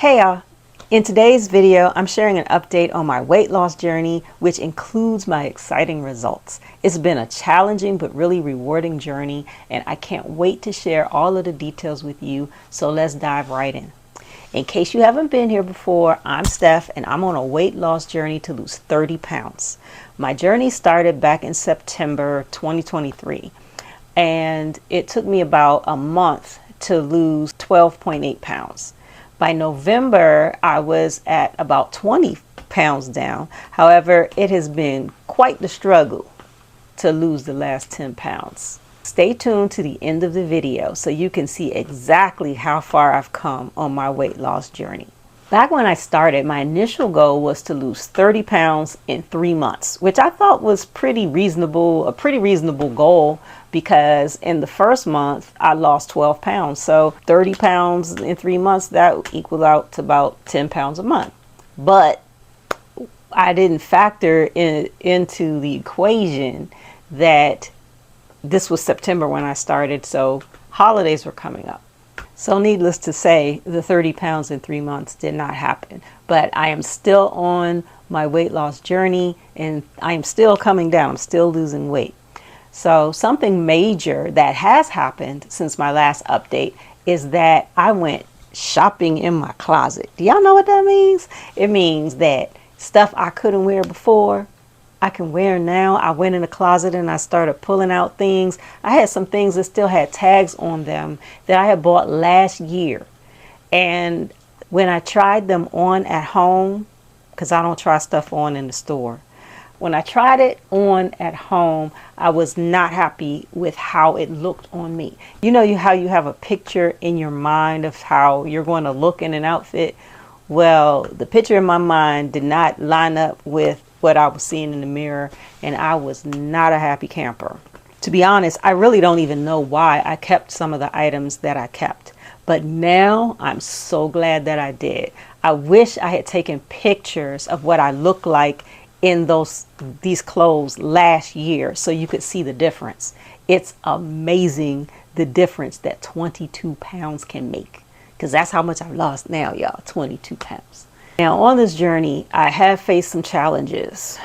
Hey y'all, in today's video I'm sharing an update on my weight loss journey, which includes my exciting results. It's been a challenging but really rewarding journey, and I can't wait to share all of the details with you, so let's dive right in. In case you haven't been here before, I'm Steph and I'm on a weight loss journey to lose 30 pounds. My journey started back in September 2023, and it took me about a month to lose 12.8 pounds. By November, I was at about 20 pounds down. However, it has been quite the struggle to lose the last 10 pounds. Stay tuned to the end of the video so you can see exactly how far I've come on my weight loss journey. Back when I started, my initial goal was to lose 30 pounds in 3 months, which I thought was a pretty reasonable goal, because in the first month I lost 12 pounds. So 30 pounds in 3 months, that would equal out to about 10 pounds a month. But I didn't factor into the equation that this was September when I started, so holidays were coming up. So needless to say, the 30 pounds in 3 months did not happen. But I am still on my weight loss journey, and I am still coming down. I'm still losing weight. So something major that has happened since my last update is that I went shopping in my closet. Do y'all know what that means? It means that stuff I couldn't wear before, I can wear now. I went in the closet and I started pulling out things. I had some things that still had tags on them that I had bought last year. And when I tried them on at home, because I don't try stuff on in the store, when I tried it on at home, I was not happy with how it looked on me. You know how you have a picture in your mind of how you're going to look in an outfit? Well, the picture in my mind did not line up with what I was seeing in the mirror, and I was not a happy camper. To be honest, I really don't even know why I kept some of the items that I kept. But now I'm so glad that I did. I wish I had taken pictures of what I looked like in these clothes last year so you could see the difference. It's amazing the difference that 22 pounds can make, because that's how much I've lost now, y'all, 22 pounds. Now, on this journey, I have faced some challenges.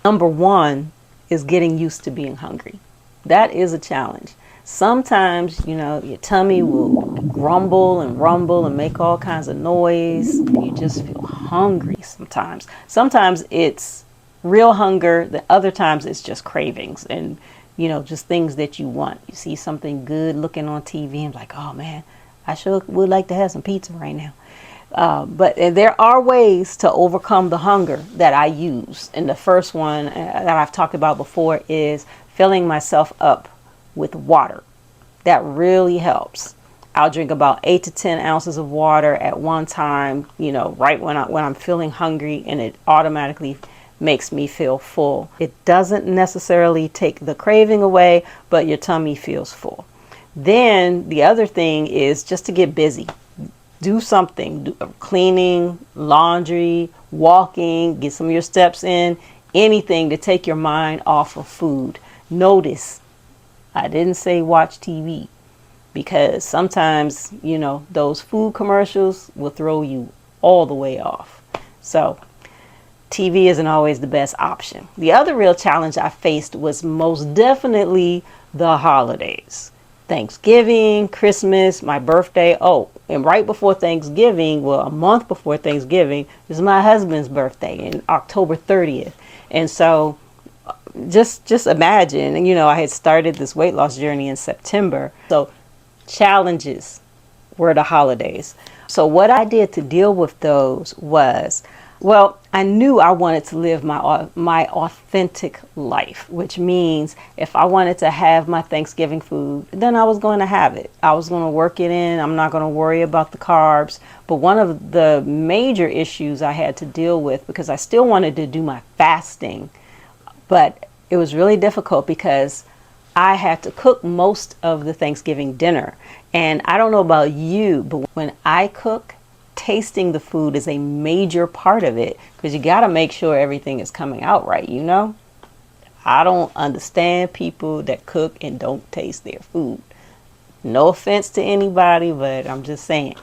Number one is getting used to being hungry. That is a challenge. Sometimes, your tummy will grumble and rumble and make all kinds of noise. You just feel hungry sometimes. Sometimes it's real hunger. The other times it's just cravings and, just things that you want. You see something good looking on TV and like, oh man, I sure would like to have some pizza right now. But there are ways to overcome the hunger that I use. And the first one that I've talked about before is filling myself up with water. That really helps. I'll drink about 8 to 10 ounces of water at one time, right when I'm feeling hungry, and it automatically makes me feel full. It doesn't necessarily take the craving away, but your tummy feels full. Then the other thing is just to get busy. Do something, cleaning, laundry, walking, get some of your steps in, anything to take your mind off of food. Notice, I didn't say watch TV, because sometimes, those food commercials will throw you all the way off. So TV isn't always the best option. The other real challenge I faced was most definitely the holidays. Thanksgiving, Christmas, my birthday. Oh, and right before Thanksgiving, well, a month before Thanksgiving, is my husband's birthday, in October 30th. And so just imagine, I had started this weight loss journey in September. So challenges were the holidays. So what I did to deal with those was, well, I knew I wanted to live my authentic life, which means if I wanted to have my Thanksgiving food, then I was going to have it. I was going to work it in. I'm not going to worry about the carbs. But one of the major issues I had to deal with, because I still wanted to do my fasting, but it was really difficult because I had to cook most of the Thanksgiving dinner. And I don't know about you, but when I cook, tasting the food is a major part of it, because you got to make sure everything is coming out right. I don't understand people that cook and don't taste their food. No offense to anybody, but I'm just saying.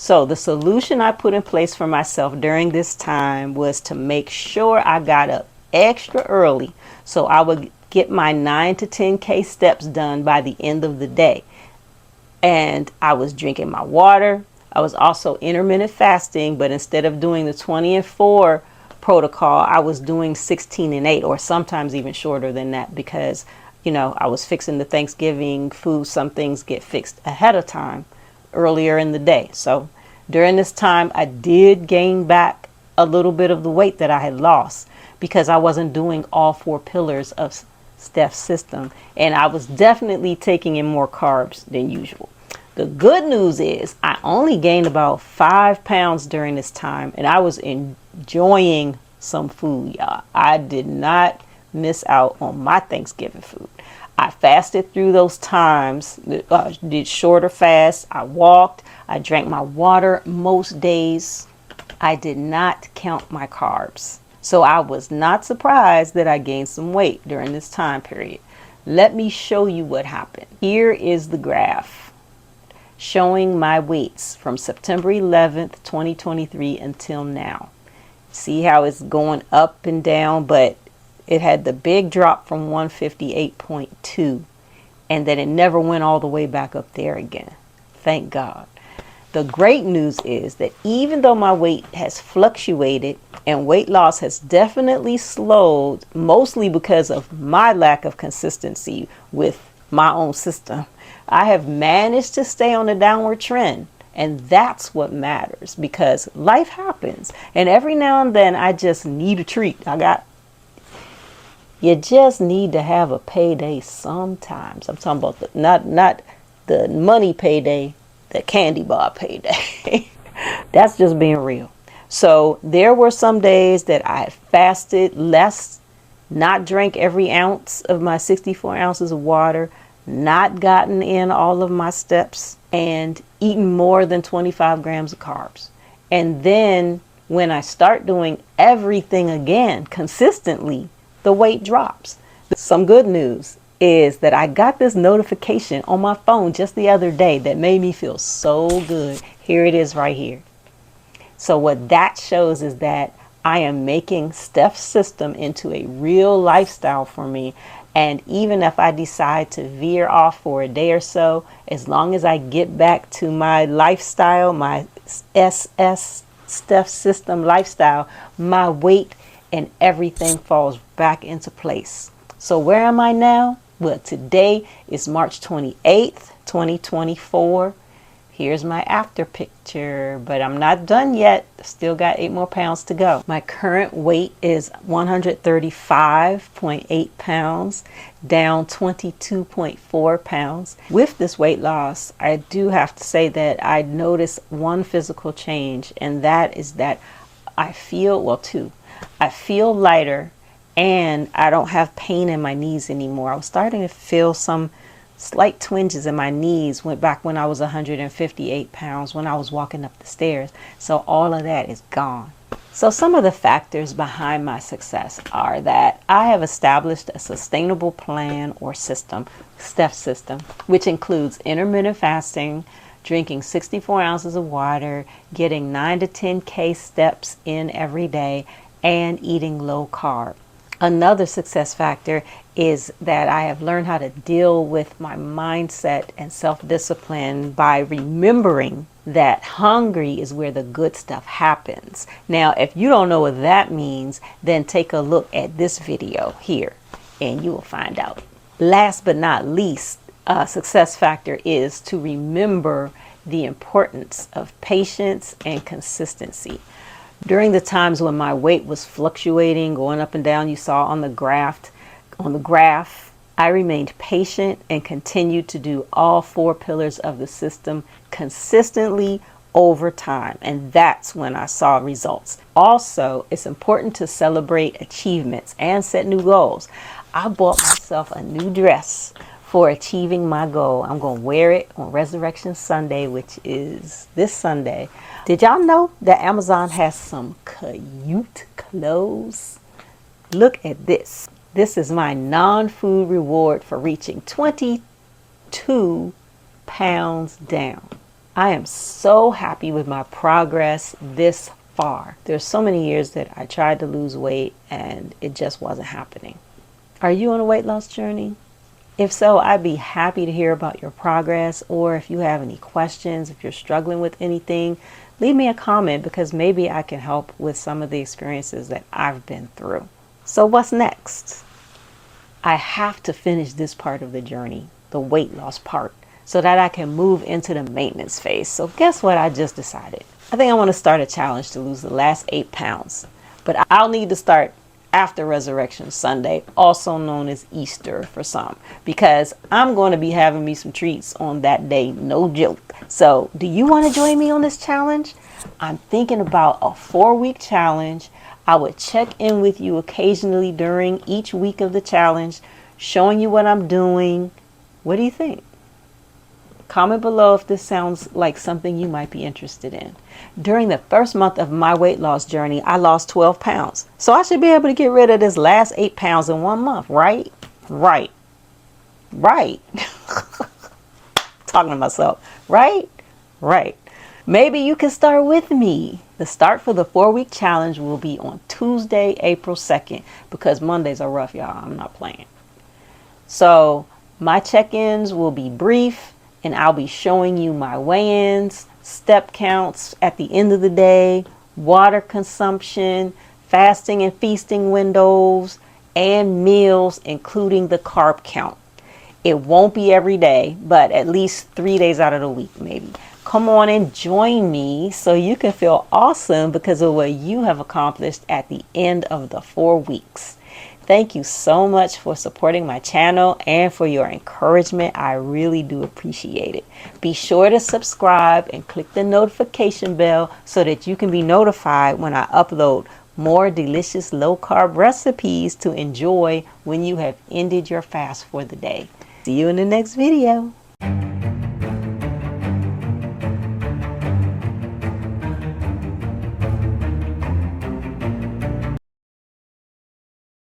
So the solution I put in place for myself during this time was to make sure I got up extra early so I would get my 9 to 10K steps done by the end of the day. And I was drinking my water. I was also intermittent fasting, but instead of doing the 20 and 4 protocol, I was doing 16 and 8, or sometimes even shorter than that, because I was fixing the Thanksgiving food. Some things get fixed ahead of time earlier in the day. So during this time, I did gain back a little bit of the weight that I had lost because I wasn't doing all 4 pillars of Steph's system, and I was definitely taking in more carbs than usual. The good news is I only gained about 5 pounds during this time, and I was enjoying some food, y'all. I did not miss out on my Thanksgiving food. I fasted through those times, did shorter fasts. I walked, I drank my water most days. I did not count my carbs. So I was not surprised that I gained some weight during this time period. Let me show you what happened. Here is the graph showing my weights from September 11th, 2023 until now. See how it's going up and down, but it had the big drop from 158.2, and then it never went all the way back up there again. Thank God. The great news is that even though my weight has fluctuated and weight loss has definitely slowed, mostly because of my lack of consistency with my own system, I have managed to stay on a downward trend. And that's what matters, because life happens. And every now and then I just need a treat. You just need to have a payday sometimes. I'm talking about not the money payday, the candy bar payday. That's just being real. So there were some days that I fasted less, not drank every ounce of my 64 ounces of water, not gotten in all of my steps, and eaten more than 25 grams of carbs. And then when I start doing everything again consistently, the weight drops. Some good news is that I got this notification on my phone just the other day that made me feel so good. Here it is right here. So what that shows is that I am making Steph's system into a real lifestyle for me. And even if I decide to veer off for a day or so, as long as I get back to my lifestyle, my SS Steph system lifestyle, my weight and everything falls back into place. So where am I now? Well, today is March 28th, 2024. Here's my after picture, but I'm not done yet. Still got 8 more pounds to go. My current weight is 135.8 pounds, down 22.4 pounds. With this weight loss, I do have to say that I noticed one physical change, and that is that I feel, two. I feel lighter, and I don't have pain in my knees anymore. I was starting to feel some slight twinges in my knees back when I was 158 pounds, when I was walking up the stairs. So all of that is gone. So some of the factors behind my success are that I have established a sustainable plan or system, Steph system, which includes intermittent fasting, drinking 64 ounces of water, getting 9 to 10K steps in every day, and eating low carb. Another success factor is that I have learned how to deal with my mindset and self-discipline by remembering that hungry is where the good stuff happens. Now, if you don't know what that means, then take a look at this video here and you will find out. Last but not least, a success factor is to remember the importance of patience and consistency. During the times when my weight was fluctuating, going up and down, you saw on the graph, I remained patient and continued to do all 4 pillars of the system consistently over time. And that's when I saw results. Also, it's important to celebrate achievements and set new goals. I bought myself a new dress for achieving my goal. I'm going to wear it on Resurrection Sunday, which is this Sunday. Did y'all know that Amazon has some cute clothes? Look at this. This is my non-food reward for reaching 22 pounds down. I am so happy with my progress this far. There's so many years that I tried to lose weight and it just wasn't happening. Are you on a weight loss journey? If so, I'd be happy to hear about your progress, or if you have any questions, if you're struggling with anything, leave me a comment because maybe I can help with some of the experiences that I've been through. So what's next? I have to finish this part of the journey, the weight loss part, so that I can move into the maintenance phase. So guess what I just decided? I think I want to start a challenge to lose the last 8 pounds, but I'll need to start after Resurrection Sunday, also known as Easter for some, because I'm going to be having me some treats on that day, no joke. So do you want to join me on this challenge? I'm thinking about a 4-week challenge. I would check in with you occasionally during each week of the challenge, showing you what I'm doing. What do you think? Comment below if this sounds like something you might be interested in. During the first month of my weight loss journey, I lost 12 pounds. So I should be able to get rid of this last 8 pounds in 1 month, right? Right. Talking to myself, right? Right. Maybe you can start with me. The start for the 4-week challenge will be on Tuesday, April 2nd, because Mondays are rough, y'all. I'm not playing. So my check-ins will be brief, and I'll be showing you my weigh-ins, step counts at the end of the day, water consumption, fasting and feasting windows, and meals, including the carb count. It won't be every day, but at least 3 days out of the week, maybe. Come on and join me so you can feel awesome because of what you have accomplished at the end of the 4 weeks. Thank you so much for supporting my channel and for your encouragement. I really do appreciate it. Be sure to subscribe and click the notification bell so that you can be notified when I upload more delicious low-carb recipes to enjoy when you have ended your fast for the day. See you in the next video.